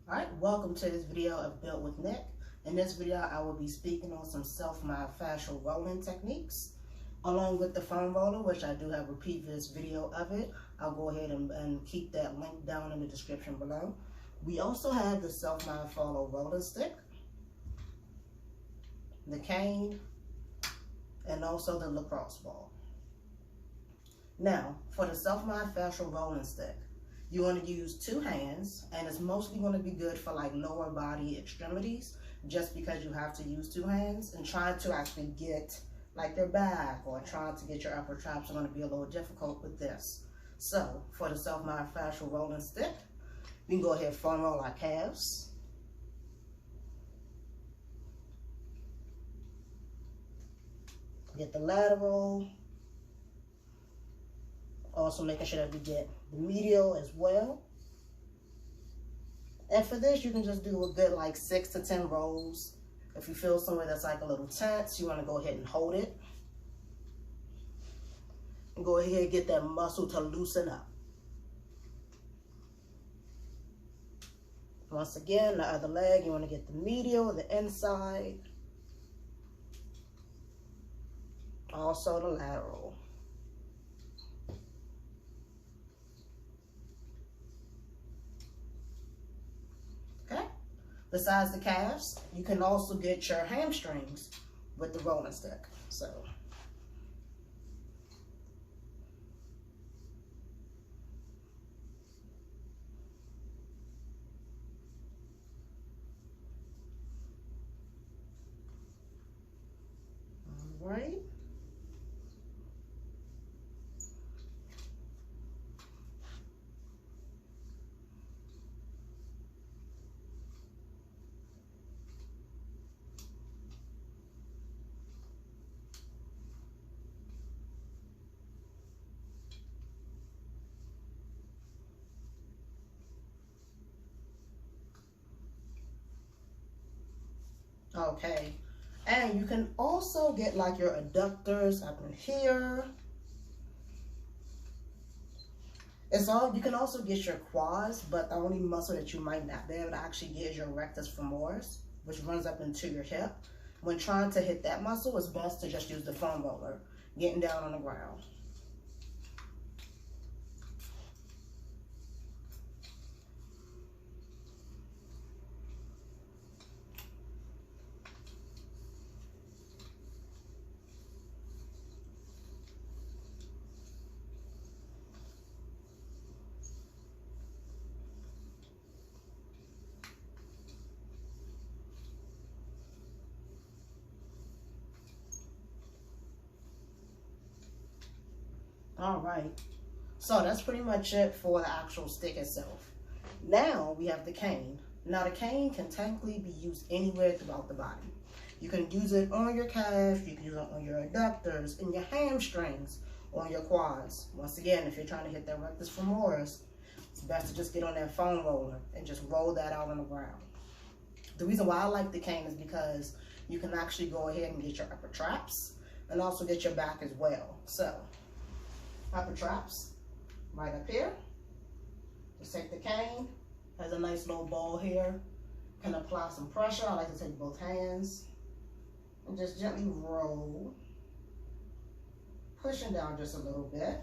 Alright, welcome to this video of Built with Nick. In this video, I will be speaking on some self-myofascial rolling techniques, along with the foam roller, which I do have a previous video of it. I'll go ahead and keep that link down in the description below. We also have the self-myofascial roller stick, the cane, and also the lacrosse ball. Now, for the self-myofascial rolling stick, you want to use 2 hands, and it's mostly going to be good for like lower body extremities, just because you have to use 2 hands, and trying to actually get like your back or trying to get your upper traps are going to be a little difficult with this. So for the self-myofascial rolling stick, we can go ahead and foam roll our calves. Get the lateral. Also making sure that we get the medial as well. And for this, you can just do a good like 6 to 10 rolls. If you feel somewhere that's like a little tense, you want to go ahead and hold it. And go ahead and get that muscle to loosen up. Once again, the other leg, you want to get the medial, the inside. Also the lateral. Besides the calves, you can also get your hamstrings with the rolling stick. So, all right. Okay, and you can also get like your adductors up in here. You can also get your quads, but the only muscle that you might not be able to actually get is your rectus femoris, which runs up into your hip. When trying to hit that muscle, it's best to just use the foam roller, getting down on the ground. All right, so that's pretty much it for the actual stick itself. Now we have the cane. Now the cane can technically be used anywhere throughout the body. You can use it on your calves, you can use it on your adductors, in your hamstrings, on your quads. Once again, if you're trying to hit that rectus femoris, it's best to just get on that foam roller and just roll that out on the ground. The reason why I like the cane is because you can actually go ahead and get your upper traps and also get your back as well. So, upper traps, right up here. Just take the cane, has a nice little ball here. Can apply some pressure. I like to take both hands and just gently roll, pushing down just a little bit.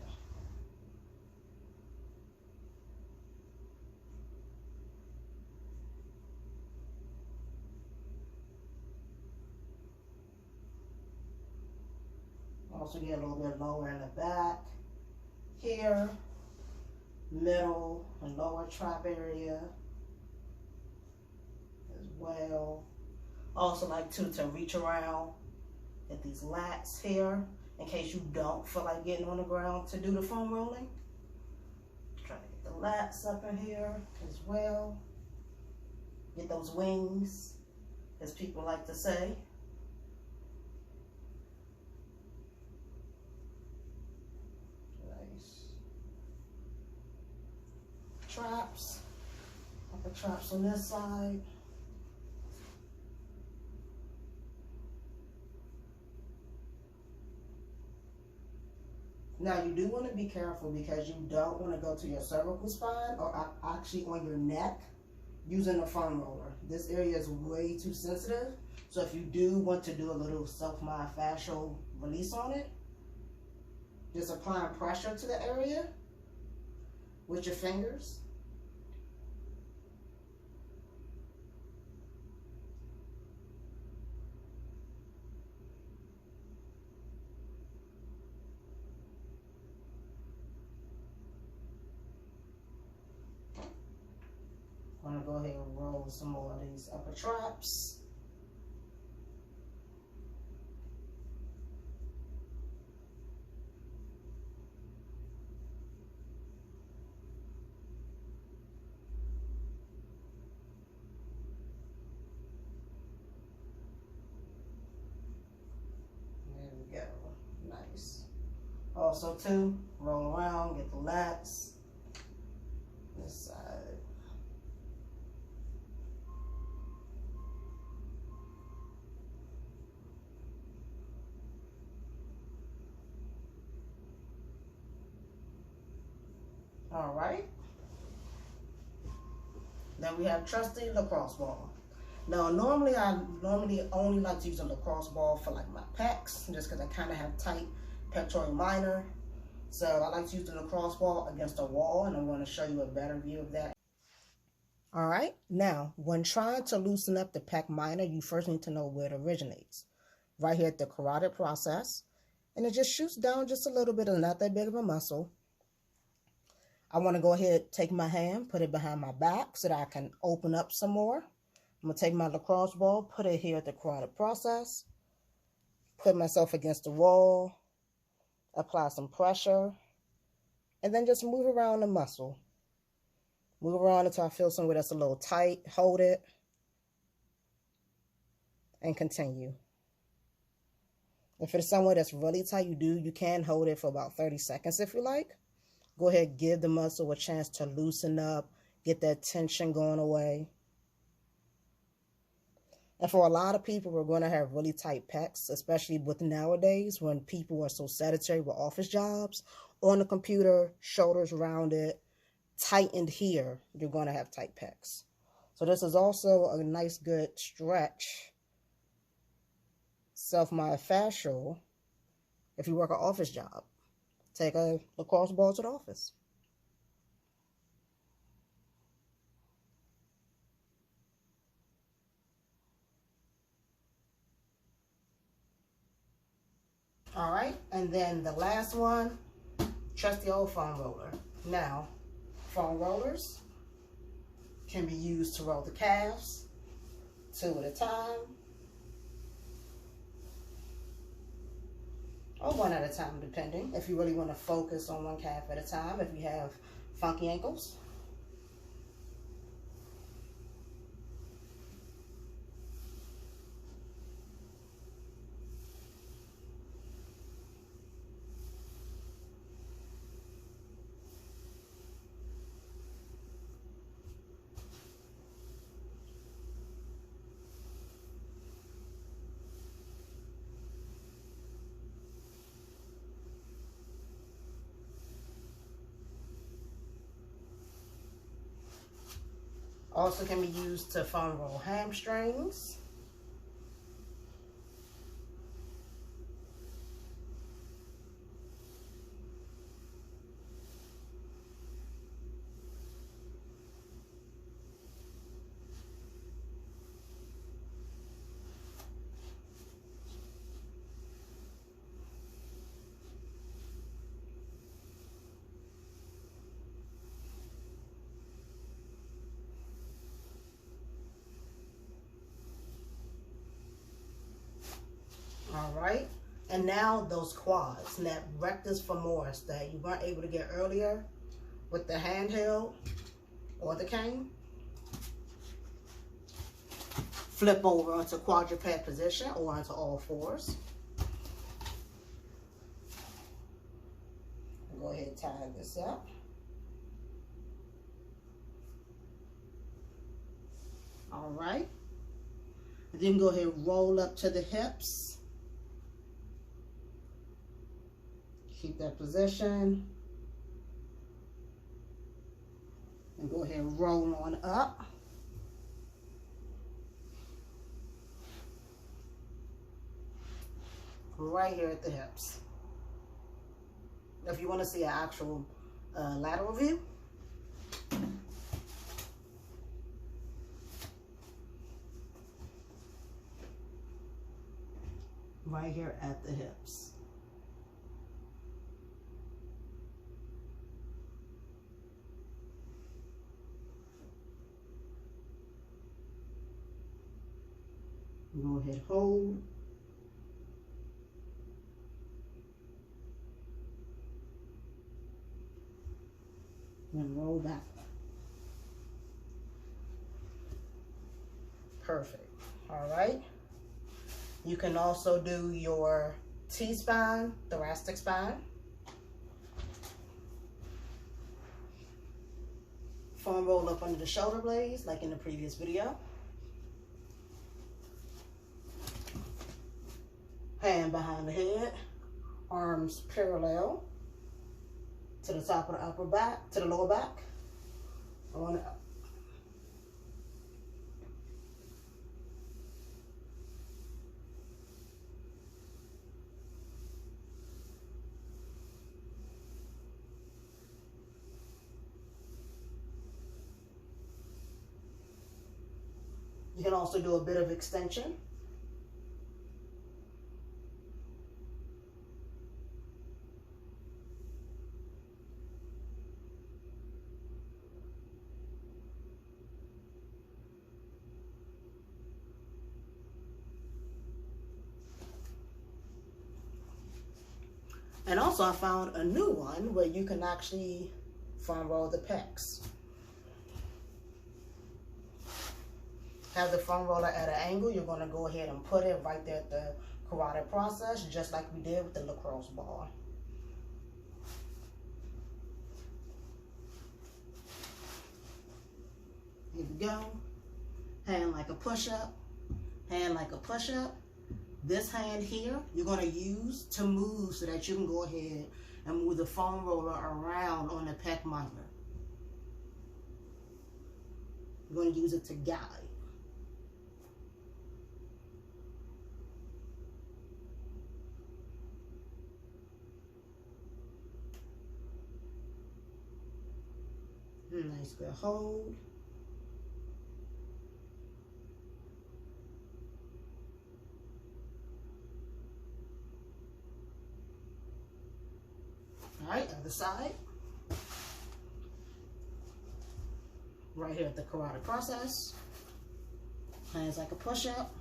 Also get a little bit lower in the back. Here, middle and lower trap area as well. Also like to reach around at these lats here in case you don't feel like getting on the ground to do the foam rolling. Try to get the lats up in here as well. Get those wings, as people like to say. Traps, upper traps on this side. Now you do want to be careful because you don't want to go to your cervical spine or actually on your neck using a foam roller. This area is way too sensitive. So if you do want to do a little self myofascial release on it, just applying pressure to the area with your fingers. I'm gonna go ahead and roll some more of these upper traps. There we go, nice. Also too, roll around, get the lats, this side. All right. Then we have trusty lacrosse ball. Now, I normally only like to use a lacrosse ball for like my pecs, just because I kind of have tight pectoral minor. So I like to use the lacrosse ball against a wall, and I'm going to show you a better view of that. All right. Now, when trying to loosen up the pec minor, you first need to know where it originates. Right here at the carotid process, and it just shoots down just a little bit, and not that big of a muscle. I want to go ahead, take my hand, put it behind my back so that I can open up some more. I'm going to take my lacrosse ball, put it here at the carotid process, put myself against the wall, apply some pressure, and then just move around the muscle. Move around until I feel somewhere that's a little tight, hold it, and continue. If it's somewhere that's really tight, you can hold it for about 30 seconds if you like. Go ahead, give the muscle a chance to loosen up, get that tension going away. And for a lot of people, we're going to have really tight pecs, especially with nowadays when people are so sedentary with office jobs. On the computer, shoulders rounded, tightened here, you're going to have tight pecs. So this is also a nice, good stretch, self myofascial, if you work an office job. Take a lacrosse ball to the office. All right, and then the last one, trusty old foam roller. Now, foam rollers can be used to roll the calves, 2 at a time, or 1 at a time, depending. If you really want to focus on one calf at a time, if you have funky ankles. Also can be used to foam roll hamstrings. All right, and now those quads, that rectus femoris that you weren't able to get earlier with the handheld or the cane. Flip over into quadruped position or into all fours. Go ahead and tie this up. All right, then go ahead and roll up to the hips. Keep that position. And go ahead and roll on up. right here at the hips. If you want to see an actual lateral view, right here at the hips. Go ahead, hold. And roll back. Perfect. All right. You can also do your T-spine, thoracic spine. Foam roll up under the shoulder blades like in the previous video. Hand behind the head, arms parallel to the top of the upper back, to the lower back. On up. You can also do a bit of extension. And also I found a new one where you can actually foam roll the pecs. Have the foam roller at an angle. You're going to go ahead and put it right there at the carotid process, just like we did with the lacrosse ball. Here we go. Hand like a push-up. Hand like a push-up. This hand here, you're going to use to move so that you can go ahead and move the foam roller around on the pec minor. You're going to use it to guide. Nice good hold. All right, other side. Right here at the carotid process. Hands like a push-up.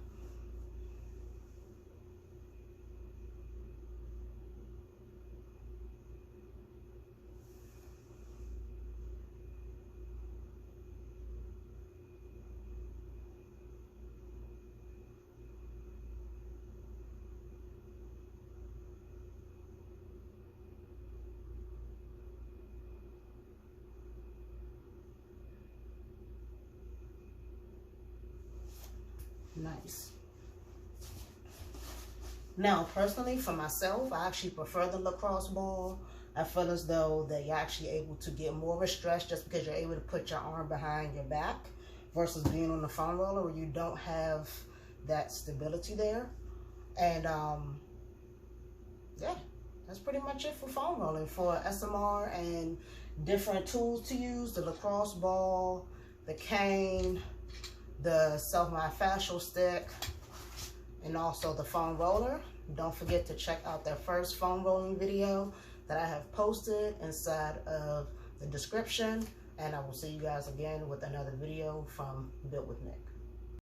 Nice. Now, personally, for myself, I actually prefer the lacrosse ball. I feel as though that you're actually able to get more of a stretch just because you're able to put your arm behind your back versus being on the foam roller where you don't have that stability there. And yeah, that's pretty much it for foam rolling. For SMR and different tools to use, the lacrosse ball, the cane, the Self Myofascial stick, and also the foam roller. Don't forget to check out that first foam rolling video that I have posted inside of the description. And I will see you guys again with another video from Built with Nick.